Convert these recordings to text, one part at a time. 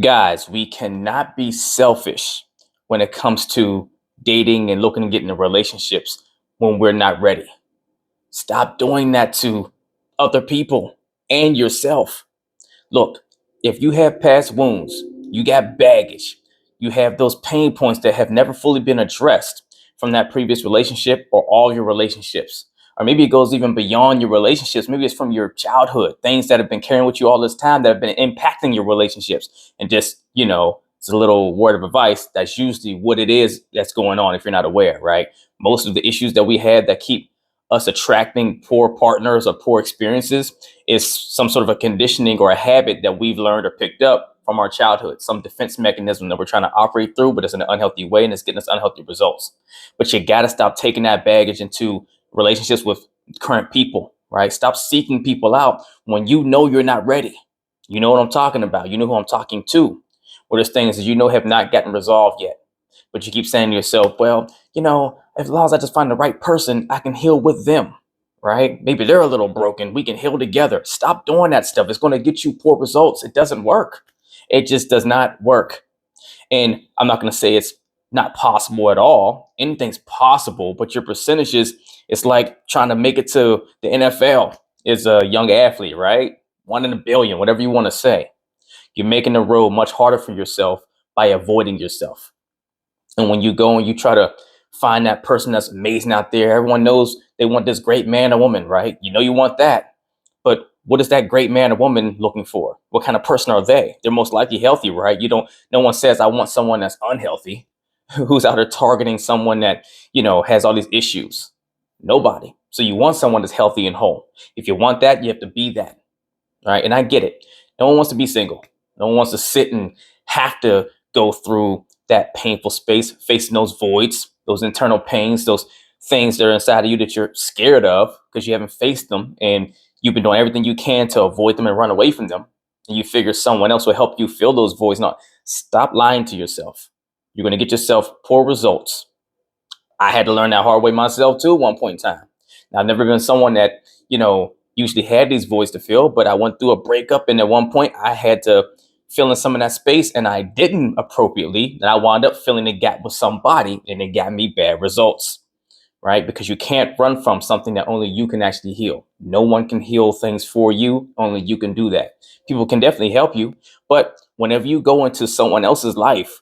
Guys, we cannot be selfish when it comes to dating and looking to get into relationships when we're not ready. Stop doing that to other people and yourself. Look, if you have past wounds, you got baggage, you have those pain points that have never fully been addressed from that previous relationship or all your relationships. Or maybe it goes even beyond your relationships. Maybe it's from your childhood, things that have been carrying with you all this time that have been impacting your relationships. And just, it's a little word of advice. That's usually what it is that's going on if you're not aware, right? Most of the issues that we had that keep us attracting poor partners or poor experiences is some sort of a conditioning or a habit that we've learned or picked up from our childhood, some defense mechanism that we're trying to operate through, but it's in an unhealthy way and it's getting us unhealthy results. But you got to stop taking that baggage into relationships with current people, right? Stop seeking people out when you know you're not ready. You know what I'm talking about. You know who I'm talking to. Or there's things that you know have not gotten resolved yet. But you keep saying to yourself, well, as long as I just find the right person, I can heal with them, right? Maybe they're a little broken. We can heal together. Stop doing that stuff. It's going to get you poor results. It doesn't work. It just does not work. And I'm not going to say it's not possible at all. Anything's possible, but your percentages, it's like trying to make it to the NFL as a young athlete, right? 1 in a billion, whatever you want to say. You're making the road much harder for yourself by avoiding yourself. And when you go and you try to find that person that's amazing out there, everyone knows they want this great man or woman, right? You know you want that. But what is that great man or woman looking for? What kind of person are they? They're most likely healthy, right? No one says I want someone that's unhealthy, who's out there targeting someone that, has all these issues. Nobody. So you want someone that's healthy and whole. If you want that, you have to be that. Right. And I get it. No one wants to be single. No one wants to sit and have to go through that painful space, facing those voids, those internal pains, those things that are inside of you that you're scared of because you haven't faced them and you've been doing everything you can to avoid them and run away from them. And you figure someone else will help you fill those voids. No, stop lying to yourself. You're going to get yourself poor results. I had to learn that hard way myself too at one point in time. Now, I've never been someone that, usually had these voids to fill, but I went through a breakup and at one point I had to fill in some of that space and I didn't appropriately. And I wound up filling the gap with somebody and it got me bad results, right? Because you can't run from something that only you can actually heal. No one can heal things for you. Only you can do that. People can definitely help you. But whenever you go into someone else's life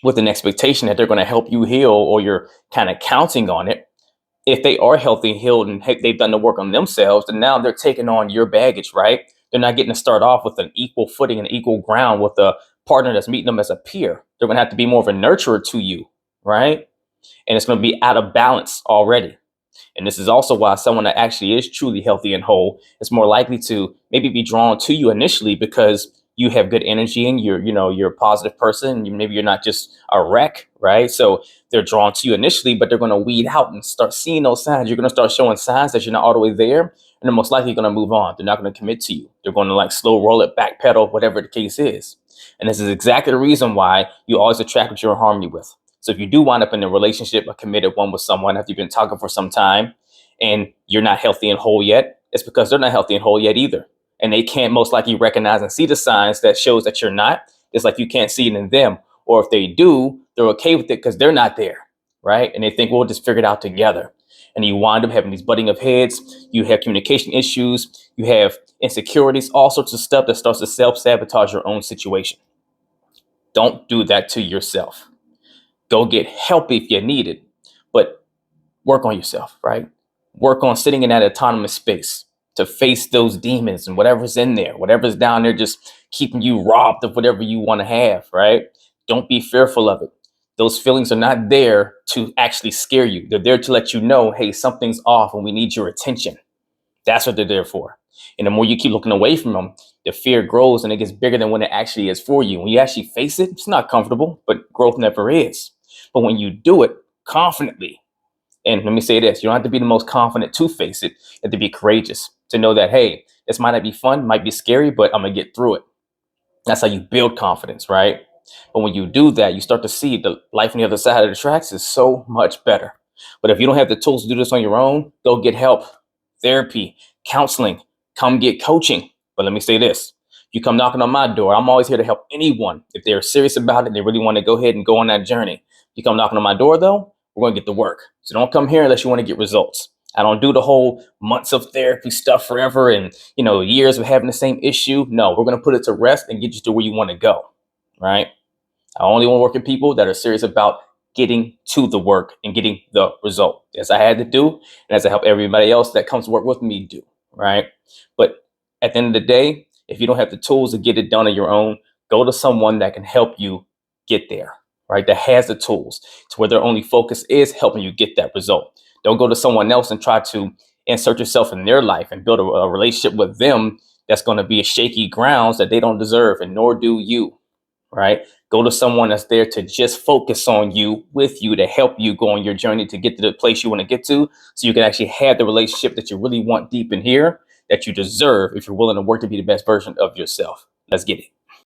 with an expectation that they're going to help you heal or you're kind of counting on it, if they are healthy, healed, and they've done the work on themselves, then now they're taking on your baggage, right? They're not getting to start off with an equal footing and equal ground with a partner that's meeting them as a peer. They're going to have to be more of a nurturer to you, right? And it's going to be out of balance already. And this is also why someone that actually is truly healthy and whole is more likely to maybe be drawn to you initially because you have good energy and you're a positive person. Maybe you're not just a wreck, right? So they're drawn to you initially, but they're going to weed out and start seeing those signs. You're going to start showing signs that you're not all the way there, and they're most likely going to move on. They're not going to commit to you. They're going to like slow roll it, backpedal, whatever the case is. And this is exactly the reason why you always attract what you're in harmony with. So if you do wind up in a relationship, a committed one with someone after you've been talking for some time and you're not healthy and whole yet, it's because they're not healthy and whole yet either. And they can't most likely recognize and see the signs that shows that you're not. It's like you can't see it in them. Or if they do, they're okay with it because they're not there, right? And they think, we'll just figure it out together. And you wind up having these butting of heads. You have communication issues. You have insecurities, all sorts of stuff that starts to self-sabotage your own situation. Don't do that to yourself. Go get help if you need it, but work on yourself, right? Work on sitting in that autonomous space to face those demons and whatever's in there, whatever's down there, just keeping you robbed of whatever you want to have, right? Don't be fearful of it. Those feelings are not there to actually scare you. They're there to let you know, hey, something's off and we need your attention. That's what they're there for. And the more you keep looking away from them, the fear grows and it gets bigger than when it actually is for you. When you actually face it, it's not comfortable, but growth never is. But when you do it confidently, and let me say this, you don't have to be the most confident to face it. You have to be courageous to know that, hey, this might not be fun, might be scary, but I'm going to get through it. That's how you build confidence, right? But when you do that, you start to see the life on the other side of the tracks is so much better. But if you don't have the tools to do this on your own, go get help, therapy, counseling, come get coaching. But let me say this, You come knocking on my door. I'm always here to help anyone if they're serious about it and they really want to go ahead and go on that journey. You come knocking on my door, though, we're going to get to work. So don't come here unless you want to get results. I don't do the whole months of therapy stuff forever and, years of having the same issue. No, we're going to put it to rest and get you to where you want to go, right? I only want to work with people that are serious about getting to the work and getting the result, as I had to do, and as I help everybody else that comes to work with me do, right? But at the end of the day, if you don't have the tools to get it done on your own, go to someone that can help you get there, right? That has the tools to where their only focus is helping you get that result. Don't go to someone else and try to insert yourself in their life and build a relationship with them that's going to be a shaky grounds that they don't deserve, and nor do you, right? Go to someone that's there to just focus on you, with you, to help you go on your journey to get to the place you want to get to, so you can actually have the relationship that you really want deep in here, that you deserve if you're willing to work to be the best version of yourself. Let's get it.